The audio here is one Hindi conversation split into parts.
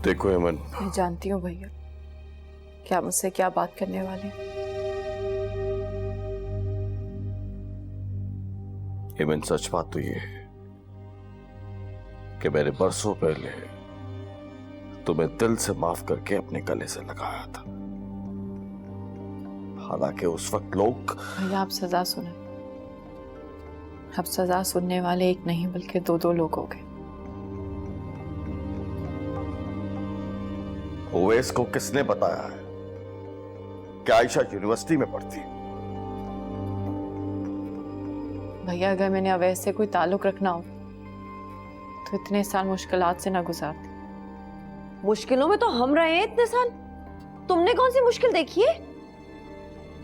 देखो हेमन, मैं जानती हूँ भैया क्या मुझसे क्या बात करने वाले हैं। हेमन, सच बात तो ये है कि मैंने बरसों पहले तुम्हें दिल से माफ करके अपने गले से लगाया था। हालांकि उस वक्त लोग। भैया आप सजा सुने। अब सजा सुनने वाले एक नहीं बल्कि दो दो लोग हो गए। ओवैस को किसने बताया है कि आयशा यूनिवर्सिटी में पढ़ती? भैया अगर मैंने अवैस से कोई ताल्लुक रखना हो तो इतने साल मुश्किलात से ना गुजारती। मुश्किलों में तो हम रहे हैं इतने साल, तुमने कौन सी मुश्किल देखी है?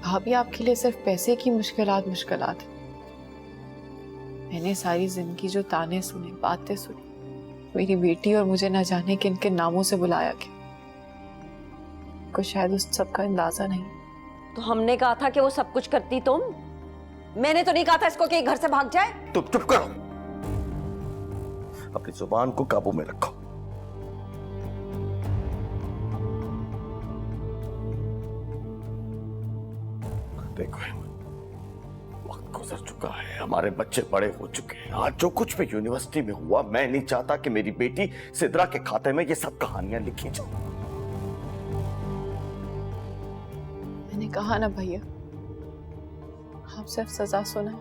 भाभी आपके लिए सिर्फ पैसे की मुश्किलात मुश्किलात है। मैंने सारी जिंदगी जो ताने सुने, बातें सुनी, मेरी बेटी और मुझे ना जाने किन किन नामों से बुलाया गया, को शायद उस सब का अंदाजा नहीं। तो हमने कहा था कि वो सब कुछ करती तुम। मैंने तो नहीं कहा था इसको कि घर से भाग जाए। तुम चुप करो, अपनी जुबान को काबू में रखो। देखो वक्त गुजर चुका है, हमारे बच्चे बड़े हो चुके हैं। आज जो कुछ भी यूनिवर्सिटी में हुआ, मैं नहीं चाहता कि मेरी बेटी सिद्रा के खाते में ये सब कहानियां लिखी जाए। मैंने कहा ना भैया, आप सिर्फ सजा सुना।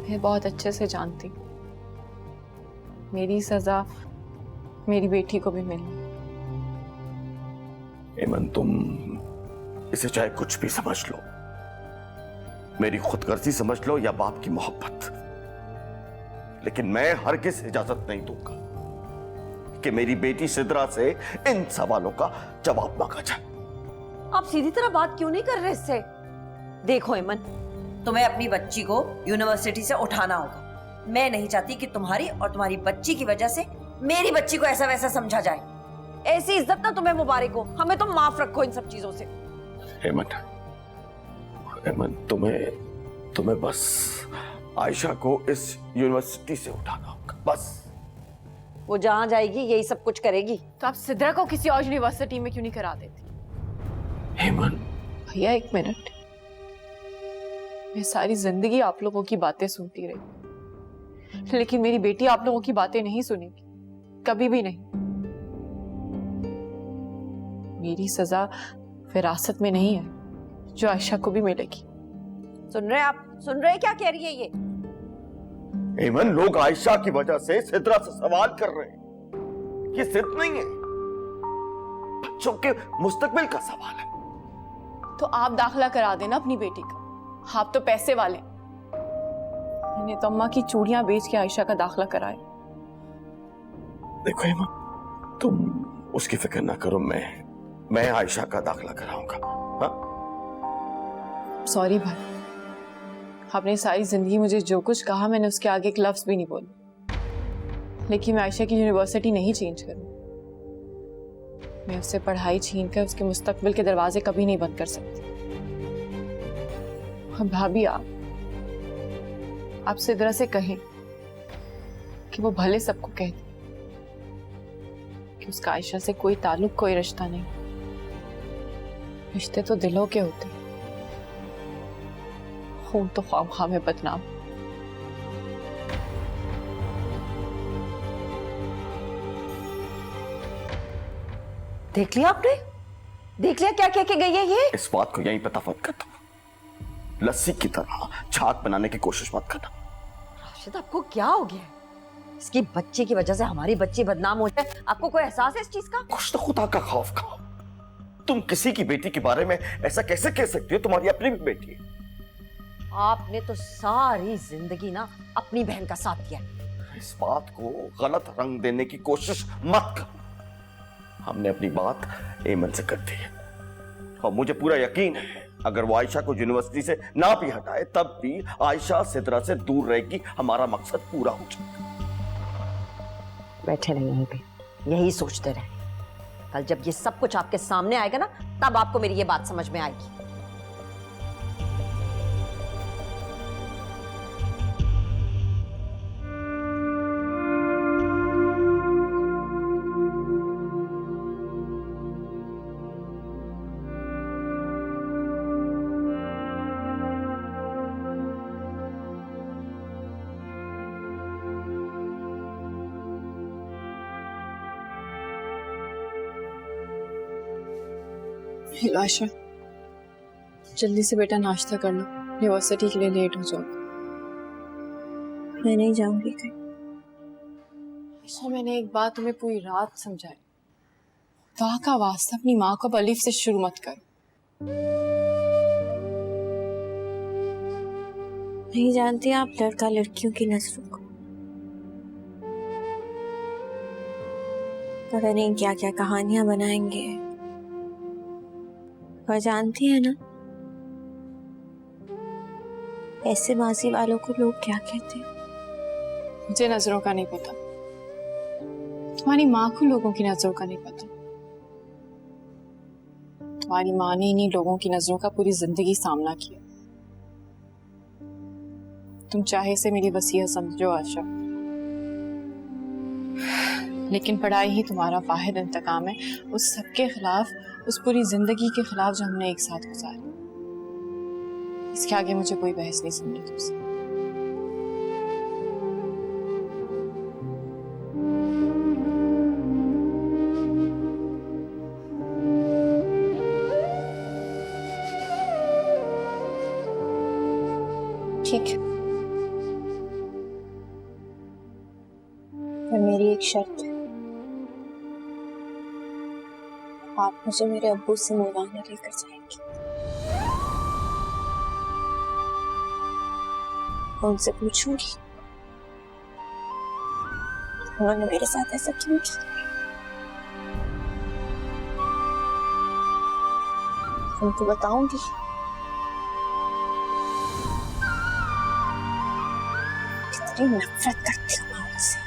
मैं बहुत अच्छे से जानती हूँ मेरी सजा मेरी बेटी को भी मिलनी। हेमन, तुम इसे चाहे कुछ भी समझ लो, मेरी खुदगर्जी समझ लो या बाप की मोहब्बत, लेकिन मैं हरगिज़ इजाजत नहीं दूंगा कि मेरी बेटी सिद्रा से इन सवालों का जवाब मांगा जाए। आप सीधी तरह बात क्यों नहीं कर रहे इससे? देखो हेमन, तुम्हें अपनी बच्ची को यूनिवर्सिटी से उठाना होगा। मैं नहीं चाहती कि तुम्हारी और तुम्हारी बच्ची की वजह से मेरी बच्ची को ऐसा वैसा समझा जाए। ऐसी इज्जत ना तुम्हें मुबारक हो। हमें तो माफ रखो इन सब चीजों से। हेमन, तुम्हें बस आयशा को इस यूनिवर्सिटी से उठाना होगा, बस। वो जहां जाएगी यही सब कुछ करेगी। तो आप सिद्रा को किसी और यूनिवर्सिटी में क्यों नहीं करा देती? हेमन, भैया एक मिनट, मैं सारी जिंदगी आप लोगों की बातें सुनती रही, लेकिन मेरी बेटी आप लोगों की बातें नहीं सुनेगी, कभी भी नहीं। मेरी सजा विरासत में नहीं है जो आयशा को भी मिलेगी। सुन रहे आप? सुन रहे क्या कह रही है ये? हेमन, लोग आयशा की वजह से सिद्रा से सवाल कर रहे हैं। ये सिर्फ नहीं है, बच्चों के मुस्तकबिल का सवाल है। तो आप दाखिला करा देना अपनी बेटी का, आप तो पैसे वाले। मैंने तो अम्मा की चूड़ियां बेच के आयशा का दाखिला कराया। देखो हेमन, तुम उसकी फिक्र ना करो, मैं आयशा का दाखिला कराऊंगा। हाँ? सॉरी भाई, आपने सारी जिंदगी मुझे जो कुछ कहा मैंने उसके आगे एक लफ्ज भी नहीं बोला, लेकिन मैं आयशा की यूनिवर्सिटी नहीं चेंज करूंगी। मैं उससे पढ़ाई छीन कर उसके मुस्तकबिल के दरवाजे कभी नहीं बंद कर सकती। अब भाभी आप सिद्रा से कहें कि वो भले सबको कह दे कि उसका आयशा से कोई ताल्लुक, कोई रिश्ता नहीं। रिश्ते तो दिलों के होते हैं, खून तो ख्वामखा में बदनाम। देख लिया आपने? देख लिया क्या कह के गई है ये? इस बात को यहीं पे तफत कर दो, लस्सी की तरह छाछ बनाने की कोशिश मत करना। राशिद, आपको क्या हो गया है? इसकी बच्चे की वजह से हमारी बच्ची बदनाम हो जाए, आपको कोई एहसास है इस चीज का? कुछ तो खुदा का खौफ खाओ। तुम किसी की बेटी के बारे में ऐसा कैसे कह सकती हो? तुम्हारी अपनी भी बेटी है। आपने तो सारी जिंदगी ना अपनी बहन का साथ दिया। इस बात को गलत रंग देने की कोशिश मत करो। हमने अपनी बात हेमन से कर दी है और मुझे पूरा यकीन है अगर वो आयशा को यूनिवर्सिटी से ना भी हटाए तब भी आयशा सिद्रा से दूर रहेगी। हमारा मकसद पूरा हो जाएगा। बैठे नहीं यहीं पे, यही सोचते रहे। कल जब ये सब कुछ आपके सामने आएगा ना, तब आपको मेरी ये बात समझ में आएगी। हेलो आयशा, जल्दी से बेटा नाश्ता कर लो, यूनिवर्सिटी के लिए लेट हो जाओ। मैं नहीं जाऊंगी कहीं। आयशा, मैंने एक बात तुम्हें पूरी रात समझाई, खुदा का वास्ता अपनी माँ को अब अलिफ से शुरू मत करो। नहीं जानती आप लड़का लड़कियों की नजरों को, पता नहीं क्या क्या कहानियां बनाएंगे। और जानती है ना ऐसे माजी वालों को लोग क्या कहते हैं? मुझे नजरों का नहीं पता, तुम्हारी माँ को लोगों की नजरों का नहीं पता। तुम्हारी माँ ने इन्हीं लोगों की नजरों का पूरी जिंदगी सामना किया। तुम चाहे से मेरी वसीयत समझो आशा, लेकिन पढ़ाई ही तुम्हारा वाहिद इंतकाम है उस सबके खिलाफ, उस पूरी जिंदगी के खिलाफ जो हमने एक साथ गुजारी। इसके आगे मुझे कोई बहस नहीं सुननी तुमसे। ठीक है, पर मेरी एक शर्त है, आप मुझे मेरे अब्बू से मिलवाने लेकर जाएंगे। उनसे पूछूंगी उन्होंने मेरे साथ ऐसा क्यों किया। उनको बताऊंगी कितनी नफरत करती हूँ मैं उनसे।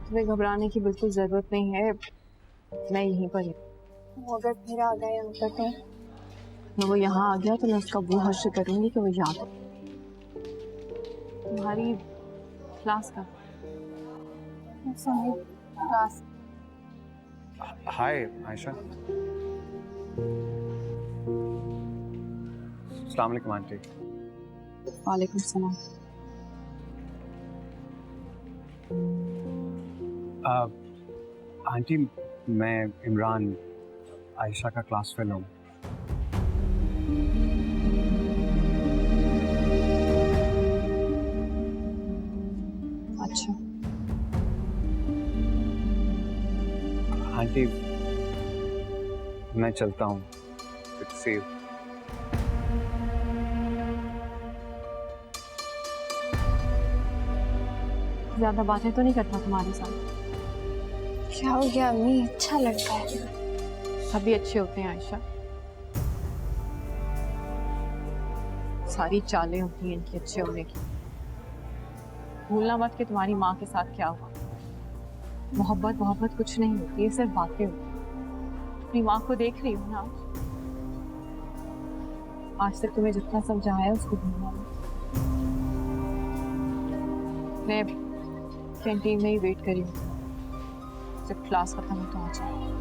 तुम्हें घबराने की बिल्कुल जरूरत नहीं है, मैं यहीं पर हूँ। वो अगर फिर आ गया यहाँ पर तो वो यहाँ आ गया तो मैं उसका वो हर्ष करूंगी कि वो याद हो। तुम्हारी क्लास का क्लास। हाय आयशा। अस्सलाम वालेकुम आंटी। वालेकुम सलाम। आंटी मैं इमरान आयशा का क्लास फेलो हूँ। अच्छा, आंटी मैं चलता हूँ। सी यू। ज्यादा बातें तो नहीं करता तुम्हारे साथ। क्या हो गया अम्मी? अच्छा लड़का है। सभी अच्छे होते हैं आयशा, सारी चालें होती हैं इनकी अच्छे होने की। भूलना मत कि तुम्हारी माँ के साथ क्या हुआ। मोहब्बत कुछ नहीं होती है, सिर्फ बातें होती हैं। अपनी माँ को देख रही हो ना, आज तक तुम्हें जितना समझाया उसको भूलना मत। मैं कैंटीन में ही वेट करी हूँ, जब क्लास खत्म हो तो आ जाए।